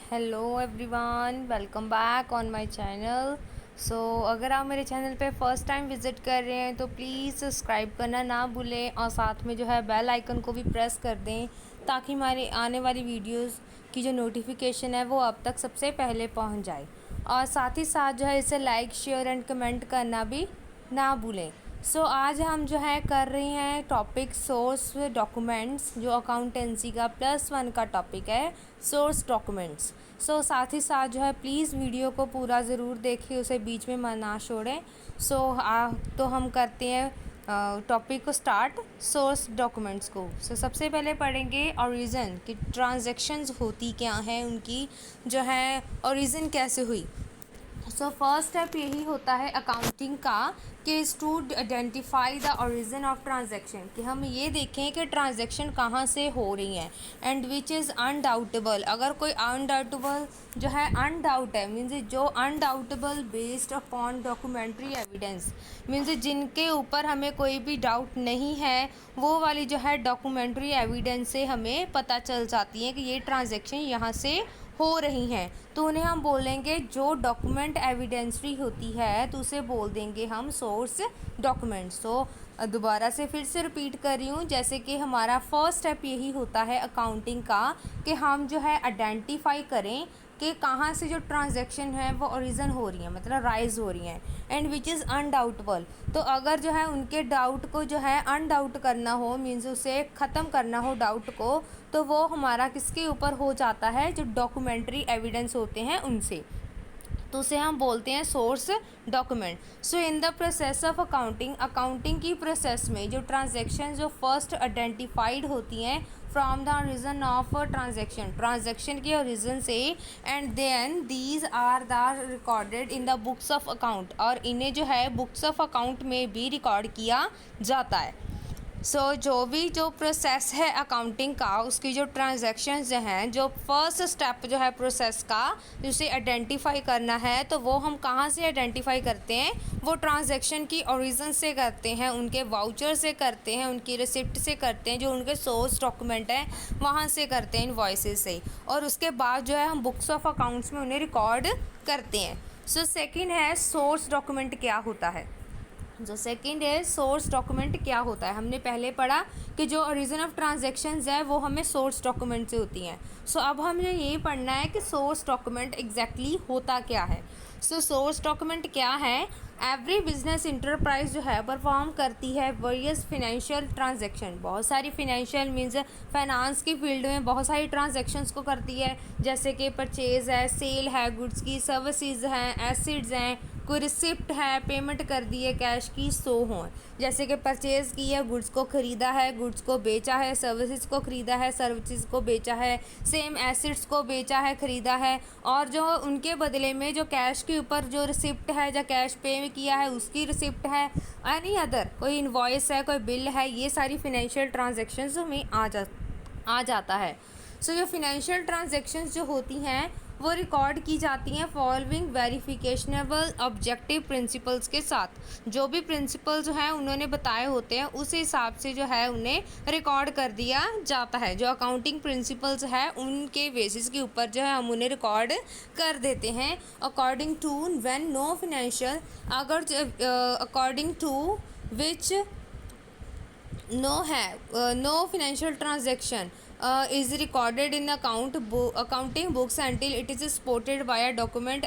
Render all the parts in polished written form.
Hello everyone, welcome back on my channel. अगर आप मेरे चैनल पे फर्स्ट टाइम विज़िट कर रहे हैं तो प्लीज़ सब्सक्राइब करना ना भूलें और साथ में जो है बेल आइकन को भी प्रेस कर दें ताकि हमारे आने वाली वीडियोस की जो नोटिफिकेशन है वो आप तक सबसे पहले पहुंच जाए। और साथ ही साथ जो है इसे लाइक शेयर एंड कमेंट करना भी ना भूलें। आज हम जो है कर रहे हैं टॉपिक सोर्स डॉक्यूमेंट्स, जो अकाउंटेंसी का +1 का टॉपिक है सोर्स डॉक्यूमेंट्स। साथ ही साथ जो है प्लीज़ वीडियो को पूरा ज़रूर देखिए, उसे बीच में ना छोड़ें। तो हम करते हैं टॉपिक को स्टार्ट, सोर्स डॉक्यूमेंट्स को। सबसे पहले पढ़ेंगे ओरिजिन कि ट्रांजैक्शंस होती क्या हैं, उनकी जो है ओरिजिन कैसे हुई। फर्स्ट स्टेप यही होता है अकाउंटिंग का कि is to identify the origin of transaction, कि हम ये देखें कि ट्रांजैक्शन कहाँ से हो रही हैं एंड विच इज़ अनडाउटेबल। अगर कोई अनडाउटेबल जो है अनडाउट है, मीन्स जो undoubtable based upon documentary evidence, means जिनके ऊपर हमें कोई भी डाउट नहीं है, वो वाली जो है डॉक्यूमेंट्री एविडेंस से हमें पता चल जाती है कि ये ट्रांजैक्शन यहाँ से हो रही हैं, तो उन्हें हम बोलेंगे जो डॉक्यूमेंट एविडेंसरी होती है तो उसे बोल देंगे हम सोर्स डॉक्यूमेंट्स। दोबारा से फिर से रिपीट कर रही हूँ, जैसे कि हमारा फर्स्ट स्टेप यही होता है अकाउंटिंग का कि हम जो है आइडेंटिफाई करें कि कहाँ से जो ट्रांजैक्शन है वो ओरिजिन हो रही है, मतलब राइज हो रही हैं, एंड विच इज़ अनडाउटेबल। तो अगर जो है उनके डाउट को जो है अनडाउट करना हो, मीन्स उसे ख़त्म करना हो डाउट को, तो वो हमारा किसके ऊपर हो जाता है, जो डॉक्यूमेंट्री एविडेंस होते हैं उनसे, तो उसे हम बोलते हैं source document. In the process of accounting की प्रोसेस में जो ट्रांजैक्शन जो फर्स्ट आइडेंटिफाइड होती हैं from the reason of transaction के ओरिजिन से, and then these are the recorded in the books of account, और इन्हें जो है बुक्स ऑफ अकाउंट में भी रिकॉर्ड किया जाता है। जो प्रोसेस है अकाउंटिंग का, उसकी जो ट्रांजैक्शंस हैं, जो फर्स्ट स्टेप जो है प्रोसेस का, जिसे आइडेंटिफाई करना है, तो वो हम कहाँ से आइडेंटिफाई करते हैं, वो ट्रांजैक्शन की ओरिजिन से करते हैं, उनके वाउचर से करते हैं, उनकी रिसिप्ट से करते हैं, जो उनके सोर्स डॉक्यूमेंट हैं वहाँ से करते हैं, इनवॉइसेस से, और उसके बाद जो है हम बुक्स ऑफ अकाउंट्स में उन्हें रिकॉर्ड करते हैं। सेकेंड है सोर्स डॉक्यूमेंट क्या होता है। जो सेकंड है सोर्स डॉक्यूमेंट क्या होता है, हमने पहले पढ़ा कि जो ओरिजिन ऑफ ट्रांजैक्शंस है वो हमें सोर्स डॉक्यूमेंट से होती हैं। अब हमें ये पढ़ना है कि सोर्स डॉक्यूमेंट एग्जैक्टली होता क्या है। सोर्स डॉक्यूमेंट क्या है, एवरी बिजनेस इंटरप्राइज जो है परफॉर्म करती है वेरियस फिनेंशियल ट्रांजैक्शन, बहुत सारी फिनेंशियल मीन्स फाइनेंस की फील्ड में बहुत सारी ट्रांजैक्शंस को करती है, जैसे कि परचेज़ है, सेल है गुड्स की, सर्विसेज हैं, एसिड्स हैं, कोई रिसिप्ट है, पेमेंट कर दी है कैश की, हो जैसे कि परचेज़ की है, गुड्स को ख़रीदा है, गुड्स को बेचा है, सर्विसेज को ख़रीदा है, सर्विसेज को बेचा है, सेम एसिड्स को बेचा है, ख़रीदा है, और जो उनके बदले में जो कैश के ऊपर जो रिसिप्ट है, जो कैश पे किया है उसकी रिसिप्ट है, एनी अदर कोई इनवॉइस है, कोई बिल है, ये सारी फिनेंशियल ट्रांजैक्शंस में आ जाता है। जो फिनेंशियल ट्रांजैक्शंस जो होती हैं वो रिकॉर्ड की जाती हैं फॉलोइंग वेरिफिकेशनेबल ऑब्जेक्टिव प्रिंसिपल्स के साथ। जो भी प्रिंसिपल जो है उन्होंने बताए होते हैं उस हिसाब से जो है उन्हें रिकॉर्ड कर दिया जाता है। जो अकाउंटिंग प्रिंसिपल्स है उनके बेसिस के ऊपर जो है हम उन्हें रिकॉर्ड कर देते हैं। According to when no financial, अगर according to which no financial transaction is recorded in accounting books until it is supported by a document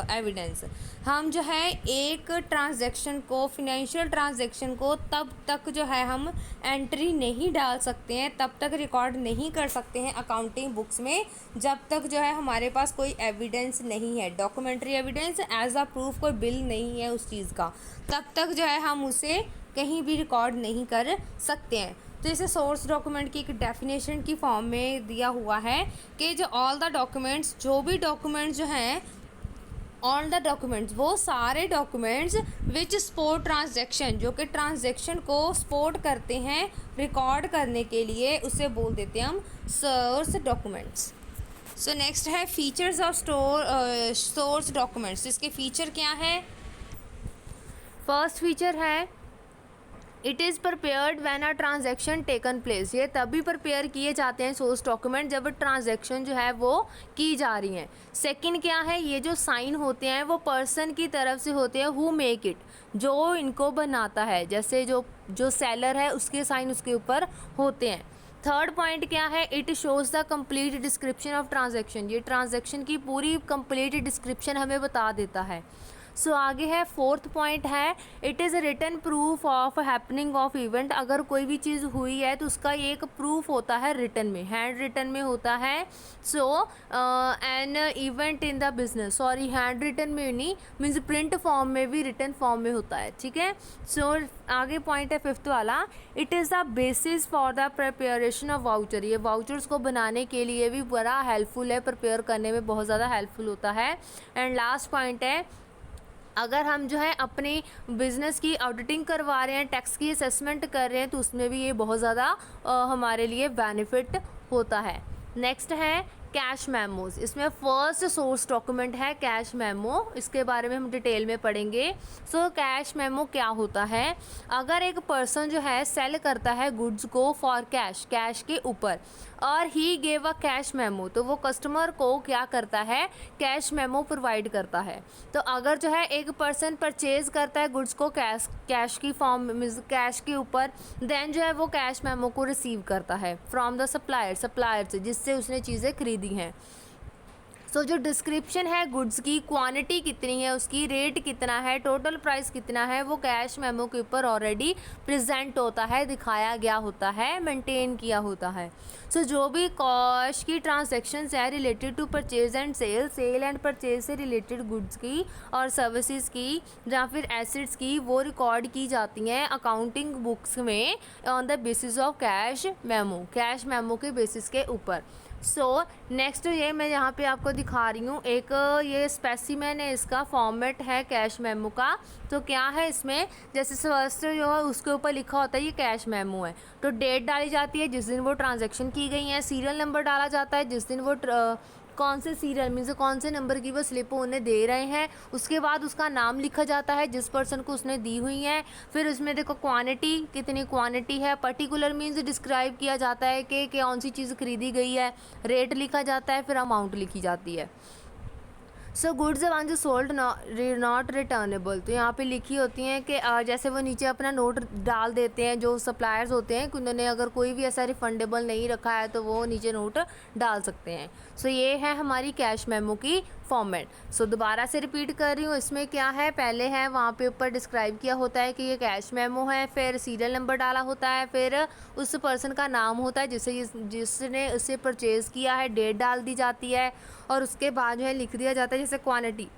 evidence। हम जो है एक ट्रांजैक्शन को, फिनेंशियल ट्रांजैक्शन को तब तक जो है हम एंट्री नहीं डाल सकते हैं, तब तक रिकॉर्ड नहीं कर सकते हैं अकाउंटिंग बुक्स में, जब तक जो है हमारे पास कोई एविडेंस नहीं है, documentary evidence as a proof, कोई बिल नहीं है उस चीज़ का, तब तक जो है हम उसे कहीं भी रिकॉर्ड नहीं कर सकते हैं। तो इसे सोर्स डॉक्यूमेंट की एक डेफिनेशन की फॉर्म में दिया हुआ है कि जो ऑल द डॉक्यूमेंट्स, जो भी डॉक्यूमेंट्स जो हैं, ऑल द डॉक्यूमेंट्स, वो सारे डॉक्यूमेंट्स विच सपोर्ट ट्रांजैक्शन, जो कि ट्रांजैक्शन को सपोर्ट करते हैं रिकॉर्ड करने के लिए, उसे बोल देते हैं हम सोर्स डॉक्यूमेंट्स। नेक्स्ट है फीचर्स ऑफ सोर्स डॉक्यूमेंट्स। इसके फीचर क्या है। फर्स्ट फीचर है it is prepared when a transaction taken place. ये तभी प्रिपेयर किए जाते हैं सोर्स डॉक्यूमेंट जब ट्रांजैक्शन जो है वो की जा रही हैं। सेकंड क्या है, ये जो साइन होते हैं वो पर्सन की तरफ से होते हैं हु मेक इट, जो इनको बनाता है, जैसे जो सेलर है उसके साइन उसके ऊपर होते हैं। थर्ड पॉइंट क्या है, it shows the complete description of transaction. ये ट्रांजैक्शन की पूरी कंप्लीट डिस्क्रिप्शन हमें बता देता है। सो आगे है फोर्थ पॉइंट है, it is written proof of happening of event. अगर कोई भी चीज़ हुई है तो उसका ये एक प्रूफ होता है रिटन में, हैंड रिटन में होता है। So an event in the business, sorry hand written में नहीं, मीन्स प्रिंट फॉर्म में भी रिटन फॉर्म में होता है, ठीक है। सो आगे पॉइंट है फिफ्थ वाला, it is the basis for the preparation of voucher. ये वाउचर्स को बनाने के लिए भी बड़ा हेल्पफुल है, प्रिपेयर करने में बहुत ज़्यादा हेल्पफुल होता है। एंड लास्ट पॉइंट है, अगर हम जो है अपने बिज़नेस की ऑडिटिंग करवा रहे हैं, टैक्स की असेसमेंट कर रहे हैं, तो उसमें भी ये बहुत ज़्यादा हमारे लिए बेनिफिट होता है। नेक्स्ट है कैश मेमोज। इसमें फर्स्ट सोर्स डॉक्यूमेंट है कैश मेमो, इसके बारे में हम डिटेल में पढ़ेंगे। सो कैश मेमो क्या होता है, अगर एक पर्सन जो है सेल करता है गुड्स को फॉर कैश, कैश के ऊपर, और he gave a cash memo, तो वो कस्टमर को क्या करता है, कैश मेमो प्रोवाइड करता है। तो अगर जो है एक पर्सन परचेज करता है गुड्स को कैश की फॉर्म में, कैश के ऊपर, देन जो है वो कैश मेमो को रिसीव करता है फ्रॉम द सप्लायर से जिससे उसने चीज़ें खरीदी हैं। सो जो डिस्क्रिप्शन है गुड्स की, क्वांटिटी कितनी है उसकी, रेट कितना है, टोटल प्राइस कितना है, वो कैश मेमो के ऊपर ऑलरेडी प्रेजेंट होता है, दिखाया गया होता है, मेंटेन किया होता है। सो जो भी कैश की ट्रांजैक्शंस है related to purchase and sale and purchase से रिलेटेड गुड्स की और सर्विसेज की या फिर एसेट्स की, वो रिकॉर्ड की जाती हैं अकाउंटिंग बुक्स में on the basis of cash memo के बेसिस के ऊपर। सो नेक्स्ट ये मैं यहाँ पे आपको दिखा रही हूँ, एक ये स्पेसिमेन है, इसका फॉर्मेट है कैश मेमो का। तो क्या है इसमें, जैसे फर्स्ट जो है उसके ऊपर लिखा होता है ये कैश मेमो है, तो डेट डाली जाती है जिस दिन वो ट्रांजैक्शन की गई है, सीरियल नंबर डाला जाता है जिस दिन वो कौन से सीरियल मीन्स कौन से नंबर की वो स्लिप उन्हें दे रहे हैं, उसके बाद उसका नाम लिखा जाता है जिस पर्सन को उसने दी हुई है। फिर उसमें देखो क्वांटिटी, कितनी क्वांटिटी है, पर्टिकुलर मीन्स डिस्क्राइब किया जाता है कि कौन सी चीज़ खरीदी गई है, रेट लिखा जाता है, फिर अमाउंट लिखी जाती है। सो गुड्स वन जो सोल्ड नॉट रिटर्नेबल, तो यहाँ पे लिखी होती हैं कि जैसे वो नीचे अपना नोट डाल देते हैं, जो सप्लायर्स होते हैं कि उन्होंने अगर कोई भी ऐसा रिफंडेबल नहीं रखा है तो वो नीचे नोट डाल सकते हैं। सो ये है हमारी कैश मेमो की फॉर्मेट। सो दोबारा से रिपीट कर रही हूँ, इसमें क्या है, पहले है वहाँ पे ऊपर डिस्क्राइब किया होता है कि ये कैश मेमो है, फिर सीरियल नंबर डाला होता है, फिर उस पर्सन का नाम होता है जिसने उसे परचेज़ किया है, डेट डाल दी जाती है, और उसके बाद जो है लिख दिया जाता है जैसे क्वांटिटी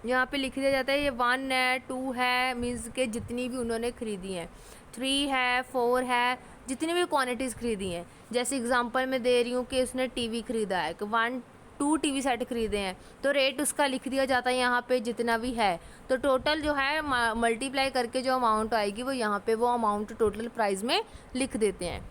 यहाँ पे लिख दिया जाता है, ये 1 है, 2 है, मीन्स के जितनी भी उन्होंने खरीदी हैं, 3 है, 4 है, जितनी भी क्वांटिटीज़ खरीदी हैं। जैसे एग्जांपल मैं दे रही हूँ कि उसने टीवी खरीदा है, 1-2 टीवी सेट खरीदे हैं, तो रेट उसका लिख दिया जाता है यहाँ पे जितना भी है, तो टोटल जो है मल्टीप्लाई करके जो अमाउंट आएगी वो यहाँ पे वो अमाउंट टोटल प्राइस में लिख देते हैं।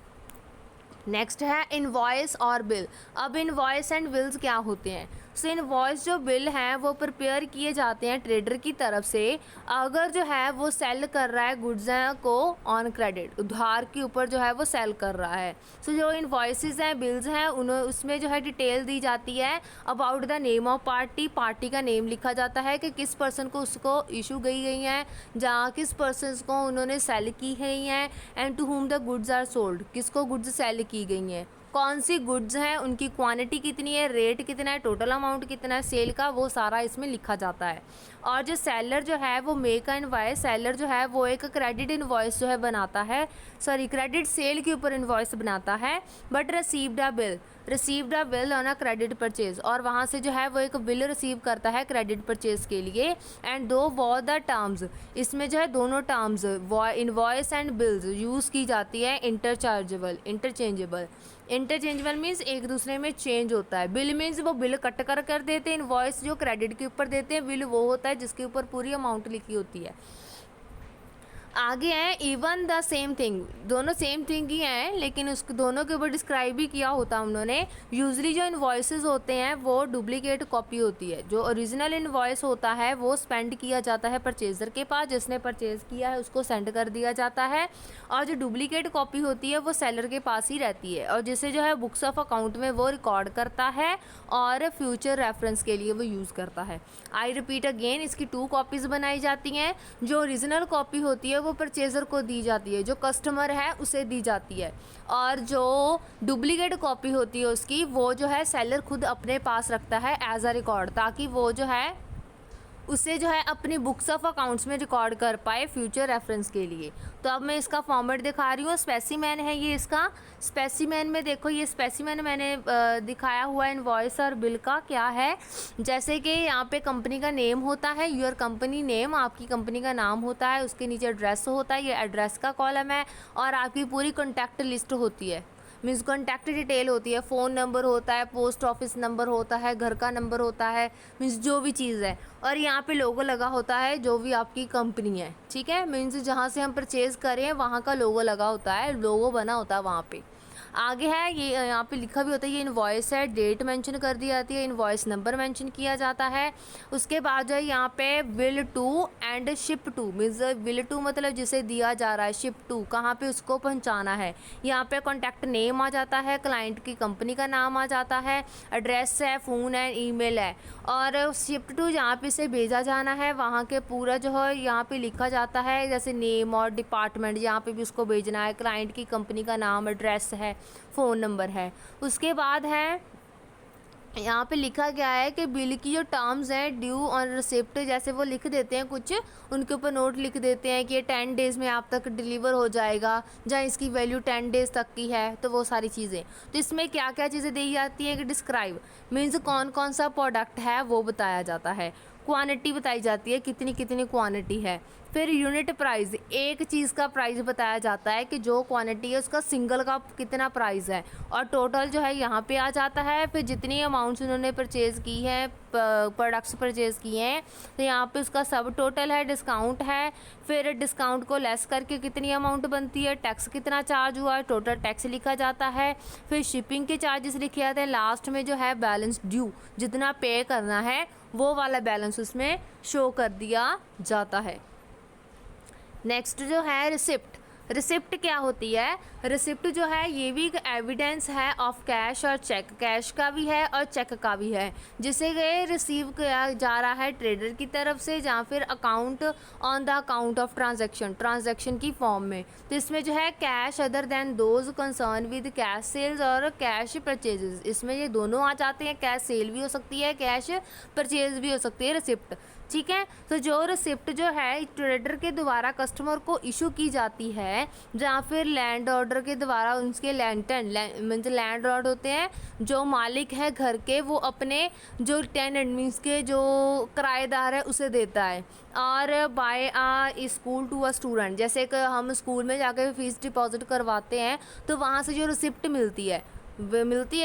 नेक्स्ट है इनवॉइस और बिल। अब इनवॉइस एंड बिल्स क्या होते हैं, सो इनवॉइस जो बिल हैं वो प्रिपेयर किए जाते हैं ट्रेडर की तरफ से, अगर जो है वो सेल कर रहा है गुड्स को ऑन क्रेडिट, उधार के ऊपर जो है वो सेल कर रहा है। सो जो इनवॉइसेस हैं, बिल्स हैं, उसमें जो है डिटेल दी जाती है about the name of party का नेम लिखा जाता है कि किस पर्सन को उसको इशू गई हैं, जहाँ किस पर्सन को उन्होंने सेल की गई हैं, and to whom the goods are sold, किसको गुड्स सेल की गई हैं, कौन सी गुड्स हैं, उनकी क्वांटिटी कितनी है, रेट कितना है, टोटल अमाउंट कितना है सेल का, वो सारा इसमें लिखा जाता है। और जो सेलर जो है वो मेक अ इनवॉइस, सेलर जो है वो एक क्रेडिट इनवॉइस जो है बनाता है, सॉरी क्रेडिट सेल के ऊपर इनवॉइस बनाता है, but received a bill on a credit purchase, और वहाँ से जो है वो एक बिल रिसीव करता है क्रेडिट परचेज के लिए। एंड दो वो द टर्म्स, इसमें जो है दोनों terms invoice and bills use की जाती है इंटरचेंजेबल मीन्स एक दूसरे में चेंज होता है। बिल मीन्स वो बिल कट कर देते हैं, इनवॉइस जो क्रेडिट के ऊपर देते हैं, बिल वो होता है जिसके ऊपर पूरी अमाउंट लिखी होती है। आगे है इवन द सेम थिंग, दोनों सेम थिंग ही हैं लेकिन उसको दोनों के ऊपर डिस्क्राइब भी किया होता है उन्होंने। यूजली जो इनवॉइसेस होते हैं वो डुप्लीकेट कॉपी होती है। जो ओरिजिनल इनवॉइस होता है वो स्पेंड किया जाता है परचेजर के पास, जिसने परचेज किया है उसको सेंड कर दिया जाता है। और जो डुप्लीकेट कॉपी होती है वो सेलर के पास ही रहती है और जिसे जो है बुक्स ऑफ अकाउंट में वो रिकॉर्ड करता है और फ्यूचर रेफरेंस के लिए वो यूज़ करता है। आई रिपीट अगेन, इसकी 2 कॉपीज़ बनाई जाती हैं। जो ओरिजिनल कॉपी होती है वो परचेज़र को दी जाती है, जो कस्टमर है उसे दी जाती है, और जो डुप्लीकेट कॉपी होती है उसकी वो जो है सेलर खुद अपने पास रखता है एज अ रिकॉर्ड, ताकि वो जो है उसे जो है अपनी बुक्स ऑफ अकाउंट्स में रिकॉर्ड कर पाए फ्यूचर रेफरेंस के लिए। तो अब मैं इसका फॉर्मेट दिखा रही हूँ। स्पेसिमेन है ये इसका। स्पेसिमेन में देखो, ये स्पेसिमेन मैंने दिखाया हुआ इनवॉइस और बिल का क्या है। जैसे कि यहाँ पे कंपनी का नेम होता है, योर कंपनी नेम, आपकी कंपनी का नाम होता है, उसके नीचे एड्रेस होता है, ये एड्रेस का कॉलम है, और आपकी पूरी कॉन्टैक्ट लिस्ट होती है, मीन्स कॉन्टैक्ट डिटेल होती है, फ़ोन नंबर होता है, पोस्ट ऑफिस नंबर होता है, घर का नंबर होता है, मीन्स जो भी चीज़ है, और यहाँ पे लोगो लगा होता है जो भी आपकी कंपनी है, ठीक है। मीन्स जहाँ से हम परचेज़ करें वहाँ का लोगो लगा होता है, लोगो बना होता है वहाँ पे। आगे है ये यहाँ पे लिखा भी होता है, ये इनवॉइस है, डेट मेंशन कर दी जाती है, इनवॉइस नंबर मेंशन किया जाता है। उसके बाद जो है यहाँ पे bill to and ship to, means bill to मतलब जिसे दिया जा रहा है, शिप टू कहाँ पे उसको पहुँचाना है। यहाँ पे कॉन्टैक्ट नेम आ जाता है, क्लाइंट की कंपनी का नाम आ जाता है, एड्रेस है, फ़ोन है, ईमेल है, और शिप टू जहाँ पे इसे भेजा जाना है वहाँ के पूरा जो है यहाँ पे लिखा जाता है, जैसे नेम और डिपार्टमेंट जहाँ पे भी उसको भेजना है, क्लाइंट की कंपनी का नाम, एड्रेस है, फ़ोन नंबर है। उसके बाद है यहाँ पे लिखा गया है कि बिल की जो टर्म्स हैं, ड्यू और रिसिप्ट जैसे वो लिख देते हैं कुछ, उनके ऊपर नोट लिख देते हैं कि ये 10 डेज़ में आप तक डिलीवर हो जाएगा, जहाँ इसकी वैल्यू 10 डेज़ तक की है, तो वो सारी चीज़ें। तो इसमें क्या क्या चीज़ें दी जाती हैं कि डिस्क्राइब, मीन्स कौन कौन सा प्रोडक्ट है वो बताया जाता है, क्वांटिटी बताई जाती है कितनी कितनी क्वांटिटी है, फिर यूनिट प्राइस, एक चीज़ का प्राइस बताया जाता है कि जो क्वांटिटी है उसका सिंगल का कितना प्राइस है, और टोटल जो है यहाँ पे आ जाता है। फिर जितनी अमाउंट्स उन्होंने परचेज़ की है, प्रोडक्ट्स परचेज़ किए हैं, तो यहाँ पे उसका सब टोटल है, डिस्काउंट है, फिर डिस्काउंट को लेस करके कितनी अमाउंट बनती है, टैक्स कितना चार्ज हुआ है, टोटल टैक्स लिखा जाता है, फिर शिपिंग के चार्जेस लिखे जाते हैं, लास्ट में जो है बैलेंस ड्यू, जितना पे करना है वो वाला बैलेंस उसमें शो कर दिया जाता है। नेक्स्ट जो है रिसिप्ट। रिसिप्ट क्या होती है? रिसिप्ट जो है ये भी एक एविडेंस है ऑफ कैश और चेक, कैश का भी है और चेक का भी है, जिसे रिसीव किया जा रहा है ट्रेडर की तरफ से, या फिर account on the account of transaction, transaction की फॉर्म में। तो इसमें जो है cash other than those concern with cash sales और कैश परचेजेस, इसमें ये दोनों आ जाते हैं, कैश सेल भी हो सकती है, कैश परचेज भी हो सकती है रिसिप्ट, ठीक है। तो जो रिसिप्ट जो है ट्रेडर के द्वारा कस्टमर को इशू की जाती है, जहाँ फिर लैंड ऑर्डर के द्वारा उनके मीन्स लैंड लॉर्ड होते हैं, जो मालिक है घर के, वो अपने जो टेनेंट मीन्स के जो किराएदार है उसे देता है, और by a school to a student, जैसे कि हम स्कूल में जाकर फीस डिपॉजिट करवाते हैं तो वहाँ से जो रिसिप्ट मिलती है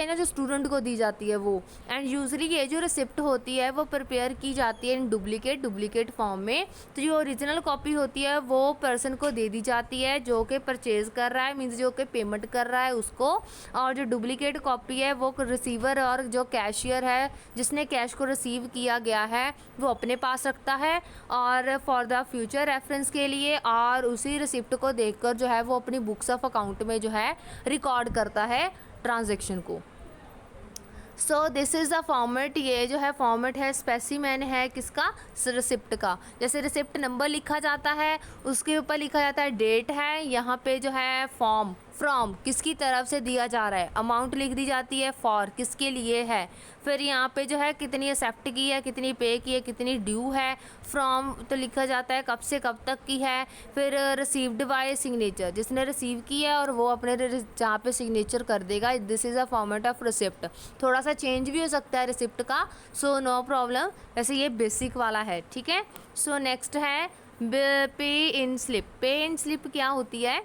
ना, जो स्टूडेंट को दी जाती है वो। एंड यूजली ये जो रिसिप्ट होती है वो प्रिपेयर की जाती है इन डुप्लीकेट फॉर्म में। तो जो ओरिजिनल कॉपी होती है वो पर्सन को दे दी जाती है जो कि परचेज कर रहा है, मीन्स जो कि पेमेंट कर रहा है उसको, और जो डुप्लीकेट कॉपी है वो रिसीवर और जो कैशियर है जिसने कैश को रिसीव किया गया है वो अपने पास रखता है, और फॉर द फ्यूचर रेफरेंस के लिए, और उसी रिसिप्ट को देखकर जो है वो अपनी बुक्स ऑफ अकाउंट में जो है रिकॉर्ड करता है ट्रांजैक्शन को। So this is the format, ये जो है फॉर्मेट है, स्पेसिमेन है किसका? रिसिप्ट का। जैसे रिसिप्ट नंबर लिखा जाता है, उसके ऊपर लिखा जाता है डेट है, यहाँ पे जो है फ्रॉम किसकी तरफ से दिया जा रहा है, अमाउंट लिख दी जाती है, फॉर किसके लिए है, फिर यहाँ पे जो है कितनी एक्सेप्ट की है, कितनी पे की है, कितनी ड्यू है, फ्रॉम तो लिखा जाता है कब से कब तक की है, फिर रिसीव्ड बाय सिग्नेचर, जिसने रिसीव की है और वो अपने जहाँ पे सिग्नेचर कर देगा। This is a format of receipt. थोड़ा सा चेंज भी हो सकता है रिसिप्ट का, सो नो प्रॉब्लम, वैसे ये बेसिक वाला है, ठीक है। सो नेक्स्ट है पे इन स्लिप। पे इन स्लिप क्या होती है?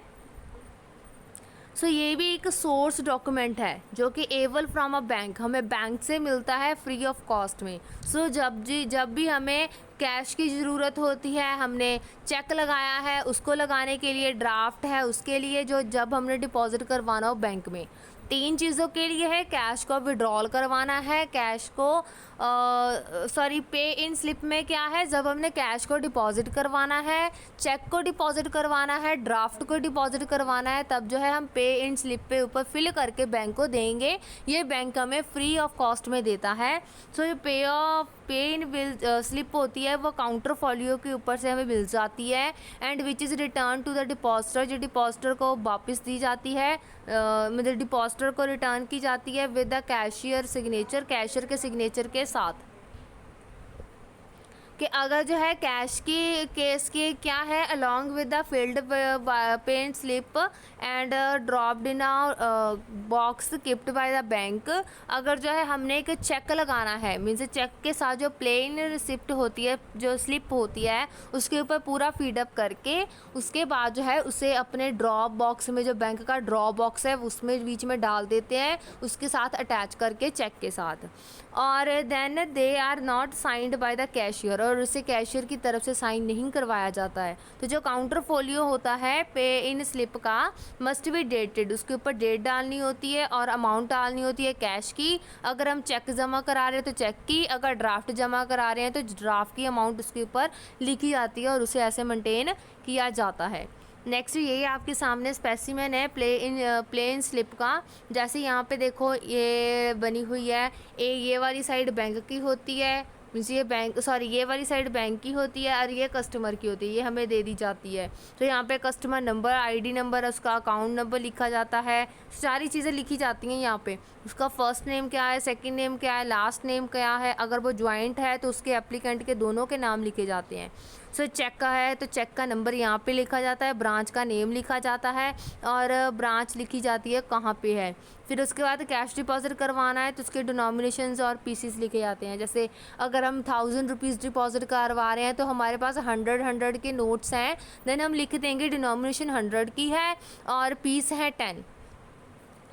सो ये भी एक सोर्स डॉक्यूमेंट है जो कि एबल फ्रॉम अ बैंक, हमें बैंक से मिलता है फ्री ऑफ कॉस्ट में। सो जब भी हमें कैश की ज़रूरत होती है, हमने चेक लगाया है, उसको लगाने के लिए ड्राफ्ट है, उसके लिए जो जब हमने डिपॉजिट करवाना हो बैंक में, 3 चीज़ों के लिए है। कैश को विड्रॉल करवाना है, कैश को पे इन स्लिप में क्या है, जब हमने कैश को डिपॉजिट करवाना है, चेक को डिपॉजिट करवाना है, ड्राफ्ट को डिपॉजिट करवाना है, तब जो है हम पे इन स्लिप पे ऊपर फिल करके बैंक को देंगे। ये बैंक हमें फ्री ऑफ कॉस्ट में देता है। सो ये पे इन बिल स्लिप होती है वो काउंटर फॉलियो के ऊपर से हमें मिल जाती है, and which is return to the depositor, जो डिपॉजिटर को वापस दी जाती है, मतलब डिपॉजिटर को रिटर्न की जाती है with the cashier signature, cashier के सिग्नेचर के साथ। कि अगर जो है कैश की केस की क्या है, along with the field pen slip and dropped in box kept by the bank. अगर जो है हमने एक चेक लगाना है, मीन्स चेक के साथ जो प्लेन रिसिप्ट होती है, जो स्लिप होती है, उसके ऊपर पूरा फीडअप करके उसके बाद जो है उसे अपने ड्रॉप बॉक्स में, जो बैंक का ड्रॉप बॉक्स है उसमें बीच में डाल देते हैं, उसके साथ अटैच करके चेक के साथ। और then they are not signed by the cashier, और उसे कैशियर की तरफ से साइन नहीं करवाया जाता है। तो जो काउंटर फोलियो होता है पे इन स्लिप का, मस्ट बी डेटेड, उसके ऊपर डेट डालनी होती है और अमाउंट डालनी होती है कैश की। अगर हम चेक जमा करा रहे हैं तो चेक की, अगर ड्राफ्ट जमा करा रहे हैं तो ड्राफ्ट की अमाउंट उसके ऊपर लिखी जाती है और उसे ऐसे मेंटेन किया जाता है। नेक्स्ट ये आपके सामने स्पेसिमेन है प्लेन स्लिप का। जैसे यहाँ पे देखो ये बनी हुई है, ये वाली साइड बैंक की होती है, मीन्स ये वाली साइड बैंक की होती है और ये कस्टमर की होती है, ये हमें दे दी जाती है। तो यहाँ पे कस्टमर नंबर, आईडी नंबर, उसका अकाउंट नंबर लिखा जाता है, सारी चीज़ें लिखी जाती हैं यहाँ पे। उसका फर्स्ट नेम क्या है, सेकंड नेम क्या है, लास्ट नेम क्या है, अगर वो ज्वाइंट है तो उसके एप्लीकेंट के दोनों के नाम लिखे जाते हैं। सो चेक का है तो चेक का नंबर यहाँ पे लिखा जाता है, ब्रांच का नेम लिखा जाता है और ब्रांच लिखी जाती है कहाँ पे है। फिर उसके बाद कैश डिपॉजिट करवाना है तो उसके डिनोमिनेशंस और पीसीस लिखे जाते हैं। जैसे अगर हम 1000 रुपीज़ डिपॉजिट करवा रहे हैं तो हमारे पास 100 के नोट्स हैं, देन हम लिख देंगे डिनोमिनेशन 100 की है और पीस है 10।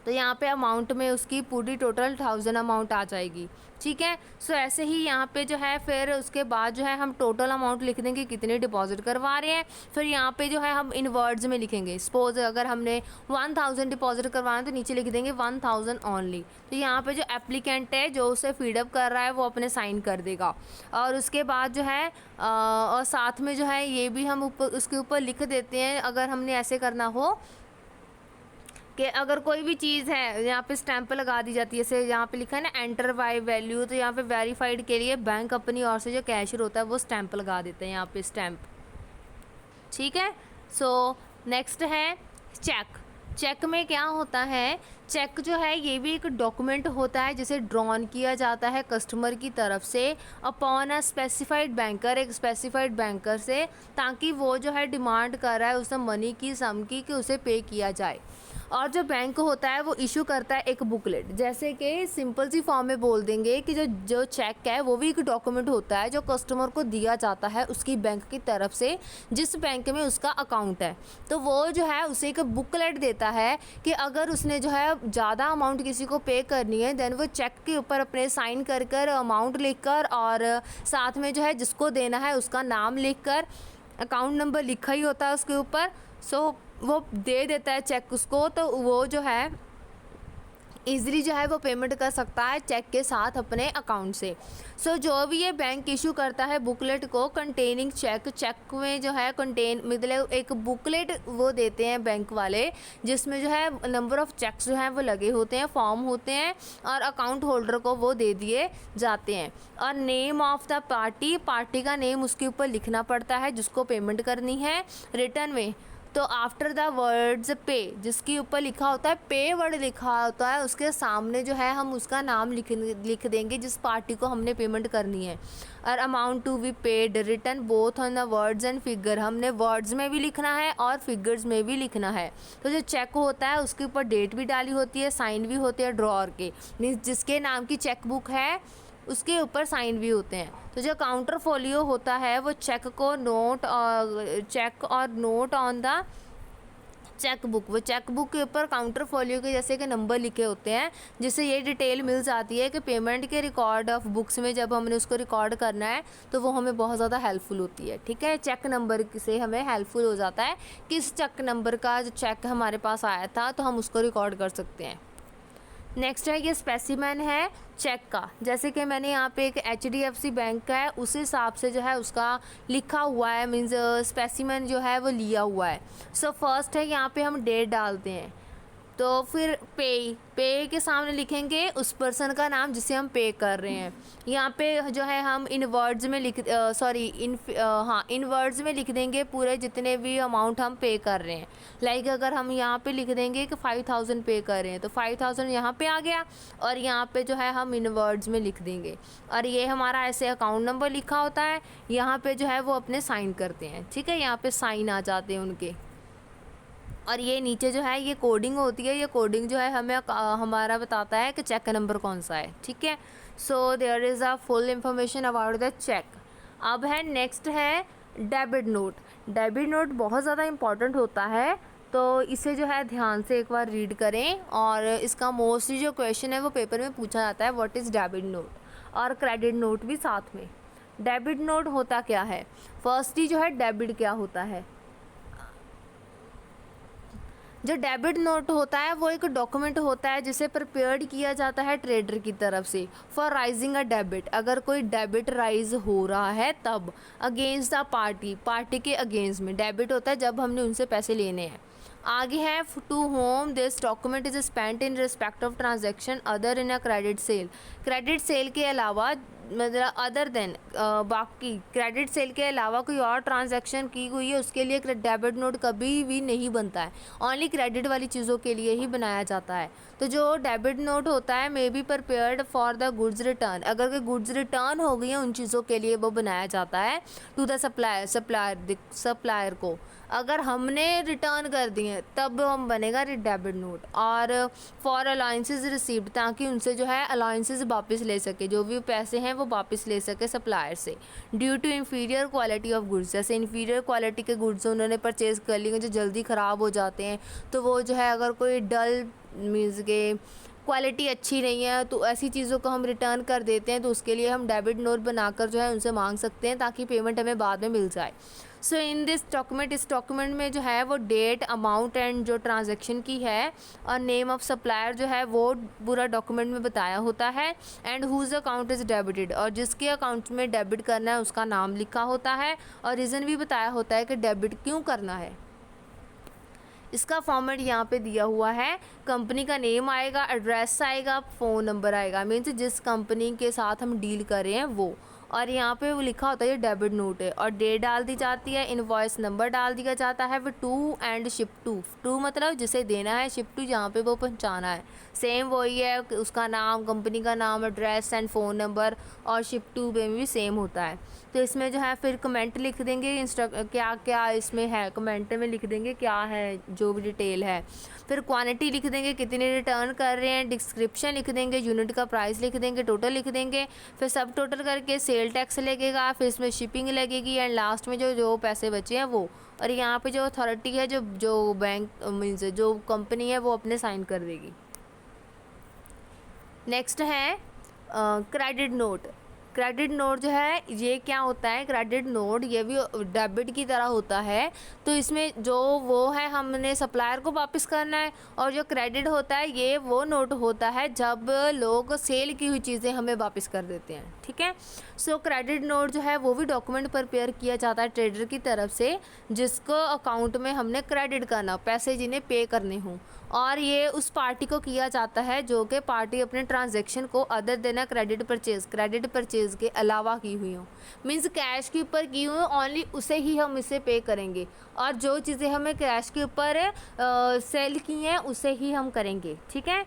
तो यहाँ पे अमाउंट में उसकी पूरी टोटल 1000 अमाउंट आ जाएगी। ठीक है। सो ऐसे ही यहाँ पे जो है फिर उसके बाद जो है हम टोटल अमाउंट लिख देंगे कितने डिपॉजिट करवा रहे हैं। फिर यहाँ पे जो है हम इन वर्ड्स में लिखेंगे। सपोज अगर हमने 1000 डिपॉजिट करवाना है तो नीचे लिख देंगे 1000 ओनली। तो यहाँ पे जो एप्लीकेंट है जो उसे फीडअप कर रहा है वो अपने साइन कर देगा। और उसके बाद जो है और साथ में जो है ये भी हम ऊपर उसके ऊपर लिख देते हैं, अगर हमने ऐसे करना हो कि अगर कोई भी चीज़ है यहाँ पे स्टैंप लगा दी जाती है। जैसे यहाँ पे लिखा है ना एंटर बाय वैल्यू, तो यहाँ पे वेरीफाइड के लिए बैंक अपनी ओर से जो कैशियर होता है वो स्टैंप लगा देते हैं यहाँ पे स्टैंप। ठीक है। सो नेक्स्ट है चेक। चेक में क्या होता है, चेक जो है ये भी एक डॉक्यूमेंट होता है जिसे ड्रॉन किया जाता है कस्टमर की तरफ से अपॉन अ स्पेसिफाइड बैंकर, एक स्पेसिफाइड बैंकर से, ताकि वो जो है डिमांड कर रहा है उसे मनी की सम की कि उसे पे किया जाए। और जो बैंक होता है वो इशू करता है एक बुकलेट। जैसे कि सिंपल सी फॉर्म में बोल देंगे कि जो चेक है वो भी एक डॉक्यूमेंट होता है जो कस्टमर को दिया जाता है उसकी बैंक की तरफ से, जिस बैंक में उसका अकाउंट है। तो वो जो है उसे एक बुकलेट देता है कि अगर उसने जो है ज़्यादा अमाउंट किसी को पे करनी है, देन वो चेक के ऊपर अपने साइन कर कर अमाउंट लिख कर और साथ में जो है जिसको देना है उसका नाम लिख कर, अकाउंट नंबर लिखा ही होता है उसके ऊपर। सो वो दे देता है चेक उसको, तो वो जो है ईज़िली जो है वो पेमेंट कर सकता है चेक के साथ अपने अकाउंट से। सो जो भी ये बैंक इशू करता है बुकलेट को कंटेनिंग चेक, चेक में जो है मतलब एक बुकलेट वो देते हैं बैंक वाले जिसमें जो है नंबर ऑफ़ चेक्स जो हैं वो लगे होते हैं, फॉर्म होते हैं और अकाउंट होल्डर को वो दे दिए जाते हैं। और name of the party, party का नेम उसके ऊपर लिखना पड़ता है जिसको पेमेंट करनी है रिटर्न में। तो आफ्टर द वर्ड्स पे, जिसके ऊपर लिखा होता है पे वर्ड लिखा होता है, उसके सामने जो है हम उसका नाम लिख देंगे जिस पार्टी को हमने पेमेंट करनी है। और amount to be paid return both on the words and figure, हमने वर्ड्स में भी लिखना है और फिगर्स में भी लिखना है। तो जो चेक होता है उसके ऊपर डेट भी डाली होती है, साइन भी होते हैं ड्रॉअर के, मीन्स जिसके नाम की चेक बुक है उसके ऊपर साइन भी होते हैं। तो जो काउंटर फोलियो होता है वो चेक और note on the cheque book, वो चेक बुक के ऊपर काउंटर फोलियो के जैसे कि नंबर लिखे होते हैं, जिससे ये डिटेल मिल जाती है कि पेमेंट के रिकॉर्ड ऑफ बुक्स में जब हमने उसको रिकॉर्ड करना है तो वो हमें बहुत ज़्यादा हेल्पफुल होती है। ठीक है, चेक नंबर से हमें हेल्पफुल हो जाता है किस चेक नंबर का जो चेक हमारे पास आया था तो हम उसको रिकॉर्ड कर सकते हैं। नेक्स्ट है ये स्पेसिमेन है चेक का, जैसे कि मैंने यहाँ पे एक HDFC बैंक का है, उस हिसाब से जो है उसका लिखा हुआ है, मीन्स स्पेसिमेन जो है वो लिया हुआ है। सो फर्स्ट है यहाँ पे हम डेट डालते हैं, तो फिर पे के सामने लिखेंगे उस पर्सन का नाम जिसे हम पे कर रहे हैं। यहाँ पे जो है हम इन वर्ड्स में इन वर्ड्स में लिख देंगे पूरे जितने भी अमाउंट हम पे कर रहे हैं। लाइक अगर हम यहाँ पे लिख देंगे कि 5000 पे कर रहे हैं तो 5000 यहाँ पे आ गया, और यहाँ पे जो है हम इन वर्ड्स में लिख देंगे, और ये हमारा ऐसे अकाउंट नंबर लिखा होता है। यहाँ पे जो है वो अपने साइन करते हैं। ठीक है, यहाँ पे साइन आ जाते हैं उनके, और ये नीचे जो है ये कोडिंग होती है। ये कोडिंग जो है हमें हमारा बताता है कि चेक का नंबर कौन सा है। ठीक है, so there is a full information about the cheque. अब है नेक्स्ट है डेबिट नोट। डेबिट नोट बहुत ज़्यादा इम्पॉर्टेंट होता है, तो इसे जो है ध्यान से एक बार रीड करें, और इसका मोस्टली जो क्वेश्चन है वो पेपर में पूछा जाता है, व्हाट इज़ डेबिट नोट, और क्रेडिट नोट भी साथ में। डेबिट नोट होता क्या है, फर्स्टली जो है डेबिट क्या होता है। जो डेबिट नोट होता है वो एक डॉक्यूमेंट होता है जिसे प्रिपेयर्ड किया जाता है ट्रेडर की तरफ से फॉर राइजिंग अ डेबिट। अगर कोई डेबिट राइज हो रहा है तब अगेंस्ट द पार्टी के अगेंस्ट में डेबिट होता है जब हमने उनसे पैसे लेने हैं। आगे है to whom this document is spent in respect of transaction other in a credit sale. Credit sale के अलावा मतलब अदर देन बाकी क्रेडिट सेल के अलावा कोई और ट्रांजैक्शन की हुई है उसके लिए डेबिट नोट कभी भी नहीं बनता है, ओनली क्रेडिट वाली चीज़ों के लिए ही बनाया जाता है। तो जो डेबिट नोट होता है may be prepared for the goods return, अगर कोई गुड्स रिटर्न हो गई हैं उन चीज़ों के लिए वो बनाया जाता है टू द सप्लायर को। अगर हमने रिटर्न कर दिए तब हम बनेगा डेबिट नोट। और फॉर अलाउंसेस रिसीव्ड, ताकि उनसे जो है अलाउंसेस वापस ले सके, जो भी पैसे हैं वो वापस ले सके सप्लायर से। Due to inferior quality of goods, जैसे इन्फीरियर क्वालिटी के गुड्स उन्होंने परचेज़ कर लिए जो जल्दी ख़राब हो जाते हैं, तो वो जो है अगर कोई डल मीन्स के क्वालिटी अच्छी नहीं है तो ऐसी चीज़ों को हम रिटर्न कर देते हैं, तो उसके लिए हम डेबिट नोट बनाकर जो है उनसे मांग सकते हैं ताकि पेमेंट हमें बाद में मिल जाए। सो इन दिस डॉक्यूमेंट, इस डॉक्यूमेंट में जो है वो डेट, अमाउंट एंड जो ट्रांजैक्शन की है और नेम ऑफ सप्लायर जो है वो पूरा डॉक्यूमेंट में बताया होता है। And whose account is debited, और जिसके अकाउंट में डेबिट करना है उसका नाम लिखा होता है और रीज़न भी बताया होता है कि डेबिट क्यों करना है। इसका फॉर्मेट यहाँ पे दिया हुआ है, कंपनी का नेम आएगा, एड्रेस आएगा, फ़ोन नंबर आएगा, मीन्स जिस कंपनी के साथ हम डील कर रहे हैं वो, और यहाँ पे वो लिखा होता है ये डेबिट नोट है, और डेट डाल दी जाती है, इनवॉइस नंबर डाल दिया जाता है, फिर टू एंड शिप टू मतलब जिसे देना है, शिप टू जहाँ पे वो पहुँचाना है, सेम वही है, उसका नाम, कंपनी का नाम, एड्रेस एंड फ़ोन नंबर, और शिप टू में भी सेम होता है। तो इसमें जो है फिर कमेंट लिख देंगे क्या क्या इसमें है, कमेंट में लिख देंगे क्या है जो भी डिटेल है, फिर क्वांटिटी लिख देंगे कितने रिटर्न कर रहे हैं, डिस्क्रिप्शन लिख देंगे, यूनिट का प्राइस लिख देंगे, टोटल लिख देंगे, फिर सब टोटल करके सेल टैक्स लगेगा, फिर इसमें शिपिंग लगेगी, एंड लास्ट में जो पैसे बचे हैं वो, और यहाँ पे जो अथॉरिटी है जो बैंक मीन्स जो कंपनी है वो अपने साइन कर देगी। नेक्स्ट है क्रेडिट नोट। क्रेडिट नोट जो है ये क्या होता है, क्रेडिट नोट ये भी डेबिट की तरह होता है, तो इसमें जो वो है हमने सप्लायर को वापस करना है, और जो क्रेडिट होता है ये वो नोट होता है जब लोग सेल की हुई चीज़ें हमें वापस कर देते हैं। ठीक है, सो क्रेडिट नोट जो है वो भी डॉक्यूमेंट प्रिपेयर किया जाता है ट्रेडर की तरफ से, जिसको अकाउंट में हमने क्रेडिट करना, पैसे जिन्हें पे करने हों, और ये उस पार्टी को किया जाता है जो कि पार्टी अपने ट्रांजैक्शन को अदर देना क्रेडिट परचेज के अलावा की हुई हो, मीन्स कैश के ऊपर की हुई ओनली उसे ही हम इसे पे करेंगे, और जो चीज़ें हमें कैश के ऊपर सेल की हैं उसे ही हम करेंगे। ठीक है,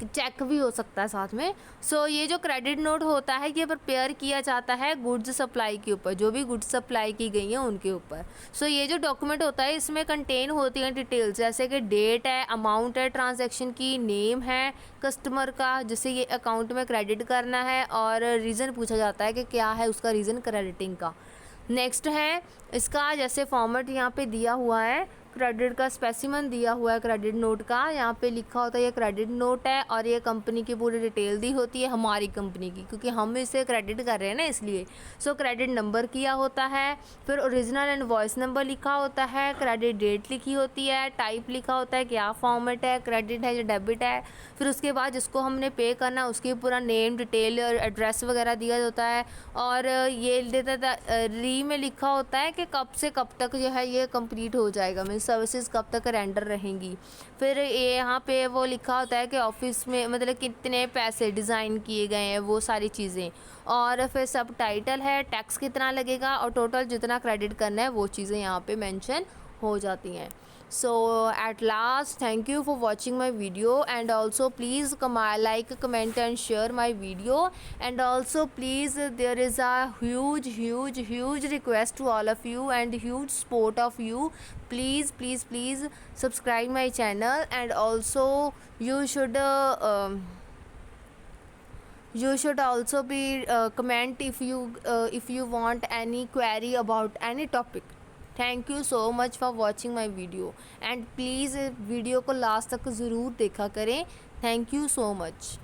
चेक भी हो सकता है साथ में। सो ये जो क्रेडिट नोट होता है ये प्रिपेयर किया जाता है गुड्स सप्लाई के ऊपर, जो भी गुड्स सप्लाई की गई हैं उनके ऊपर। सो ये जो डॉक्यूमेंट होता है इसमें कंटेन होती हैं डिटेल्स, जैसे कि डेट है, अमाउंट है ट्रांजैक्शन की, नेम है कस्टमर का जिसे ये अकाउंट में क्रेडिट करना है, और रीज़न पूछा जाता है कि क्या है उसका रीज़न क्रेडिटिंग का। नेक्स्ट है इसका जैसे फॉर्मेट यहाँ पे दिया हुआ है, क्रेडिट का स्पेसिमन दिया हुआ है क्रेडिट नोट का। यहाँ पे लिखा होता है ये क्रेडिट नोट है और ये कंपनी की पूरी डिटेल दी होती है हमारी कंपनी की, क्योंकि हम इसे क्रेडिट कर रहे हैं ना इसलिए। सो क्रेडिट नंबर किया होता है, फिर ओरिजिनल एंड वॉइस नंबर लिखा होता है, क्रेडिट डेट लिखी होती है, टाइप लिखा होता है क्या फॉर्मेट है, क्रेडिट है या डेबिट है। फिर उसके बाद जिसको हमने पे करना है उसकी पूरा नेम डिटेल और एड्रेस वगैरह दिया होता है। और ये देता था री में लिखा होता है कि कब से कब तक जो है ये कंप्लीट हो जाएगा, मीन्स सर्विसेज कब तक रेंडर रहेंगी। फिर ये यहाँ पे वो लिखा होता है कि ऑफिस में मतलब कितने पैसे डिज़ाइन किए गए हैं वो सारी चीज़ें। और फिर सब टाइटल है, टैक्स कितना लगेगा और टोटल जितना क्रेडिट करना है वो चीज़ें यहाँ पे मेंशन हो जाती हैं। So at last, thank you for watching my video, and also please like, comment and share my video. And also please, there is a huge request to all of you and huge support of you. Please subscribe my channel, and also you should also be comment if you want any query about any topic. Thank you so much for watching my video, and please video को last तक ज़रूर देखा करें। Thank you so much.